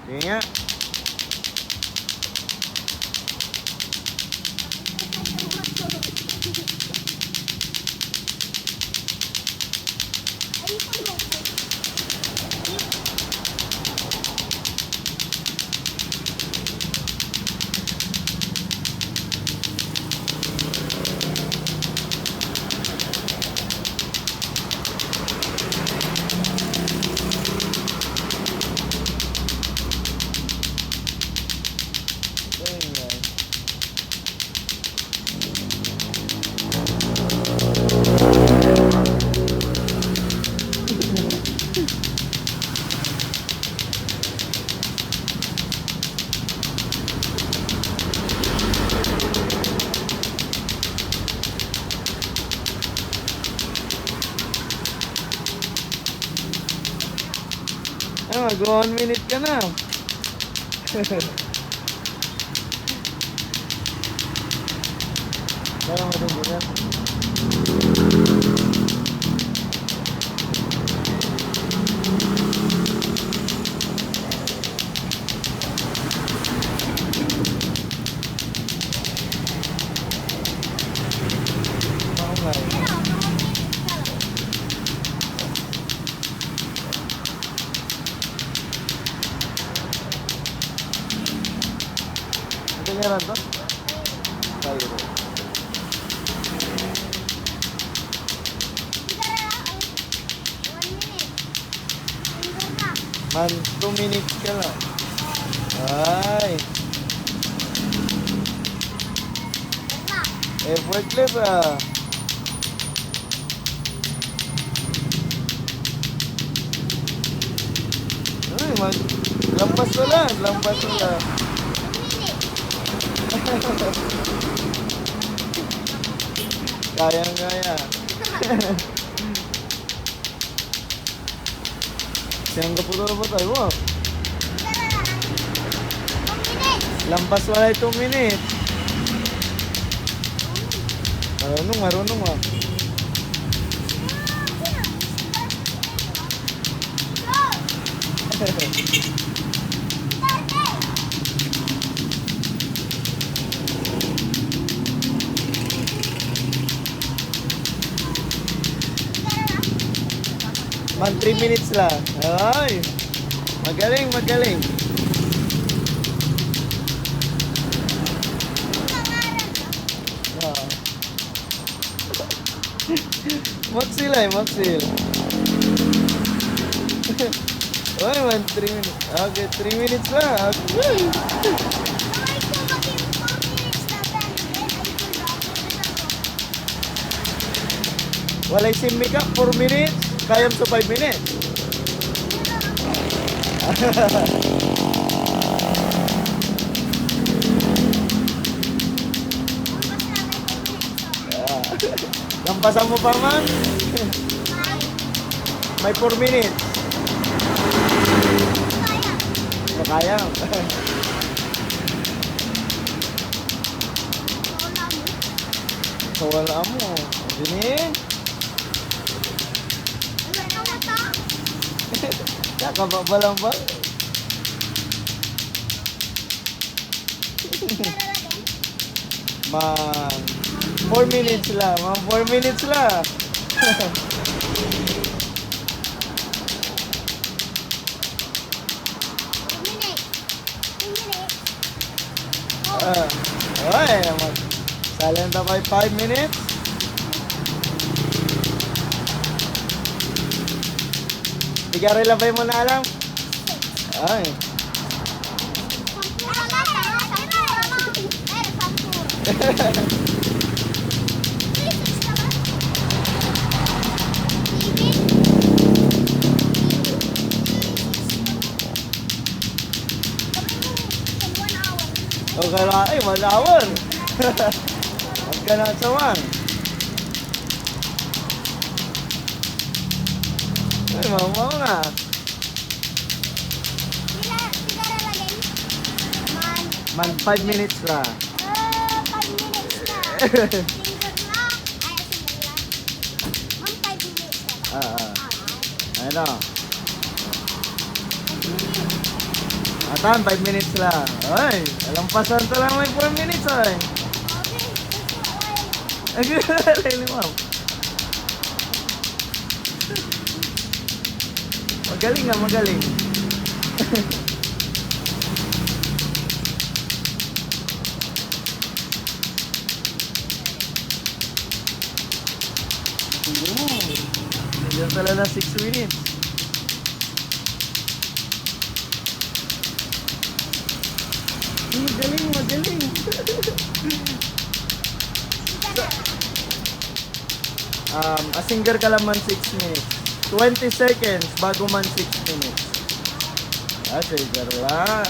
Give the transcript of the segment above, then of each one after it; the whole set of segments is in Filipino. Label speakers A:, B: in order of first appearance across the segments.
A: Sige nga. Ah, go 1 minute ka na. Parang matunggulan. Oo nga eh. Ito nga lang to? Tayo. Man, 2 minutes ka lang. Ay. Effortless ah. Ay, man. Lampas wala. Lampas wala. Kayang-kaya. Siyang kaputol po tayo mo. Lampas wala 2 minutes. Marunong ah. Man, 3 minutes lang. Ay! Magaling, magaling. Ah. Maksil ay, maksil. Oy, man, 3 minutes. Okay, 3 minutes lang. Okay. Walay simmi ka, 4 minutes. Kayam sa 5 minutes. Lampasan mo pa man. May 4 minutes. Kaya. Wala mo. Gini. Kakababalang ba? Man, 4 minutes lang. Man, 4 minutes lang. Ay, silent na by 5 minutes. Tiga-relabay mo na alam? Ay. Okay lang, ay, 1 hour. Huwag ka na sa 1. Ay, mamaw na. Man, 5 minutes lang.
B: 5 minutes na. Single lang. Ay, single lang. Man, 5 minutes na.
A: Ano? Atan, 5 minutes lang. Ay, alampasan to lang may 4 minutes ay.
B: Okay,
A: Ay, limaw. Magaling nga, magaling. Diyan pala na 6 minutes. Magaling, magaling. A singer ka lang man 6 minutes. 20 seconds bago man 6 minutes. Ah, singer lang.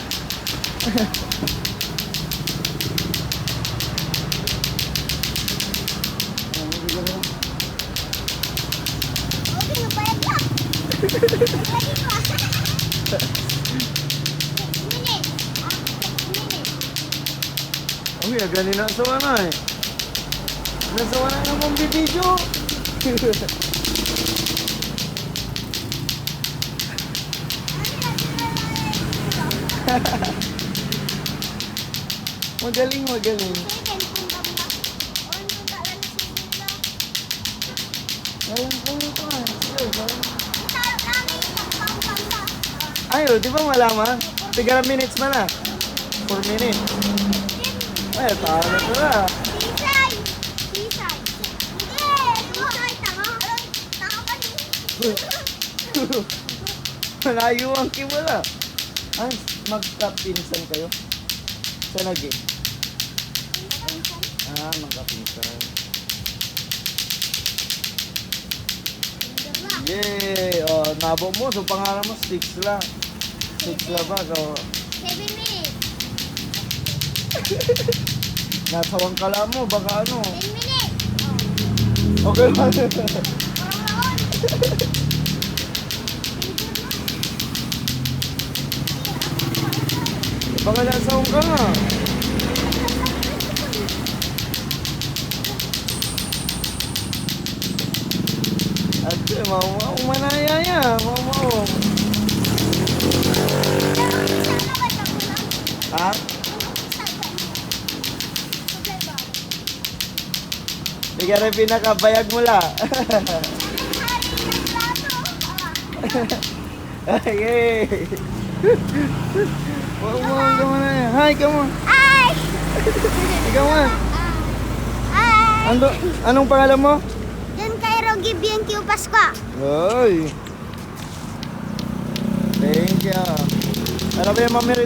B: okay, nabayad na. Lagi pa. 6 minutes. 6 minutes.
A: Ang iya, ganin na sa wana eh. Nasa wana naman bibidyo. Magaling, magaling. Ngayon ko ito eh. Ayo, di ba malaman? 3 minutes man na. 4 minutes. Ay, tahan na ito na. Malayo ang kimula. Ay, magkapinsan kayo? Sa lagi? Ah, magkapinsan. Yay! Oh, nabo mo. So, pangalan mo, 6 lang. 6 lang ba? So,
B: 7 minutes.
A: nasawang kala mo. Baka ano.
B: 10 minutes.
A: Okay lang. Baka nasawang ka nga. At mau manayaya. Mau. Ha? Di ka rin pinakabayag mula. Ay, come on. Hi, come on.
B: Ay!
A: Come on.
B: Ay!
A: Anong pangalan mo?
B: Yan kay Rogi BNQ Pasqua.
A: Ay. Thank you. Ano ba yung mamiri?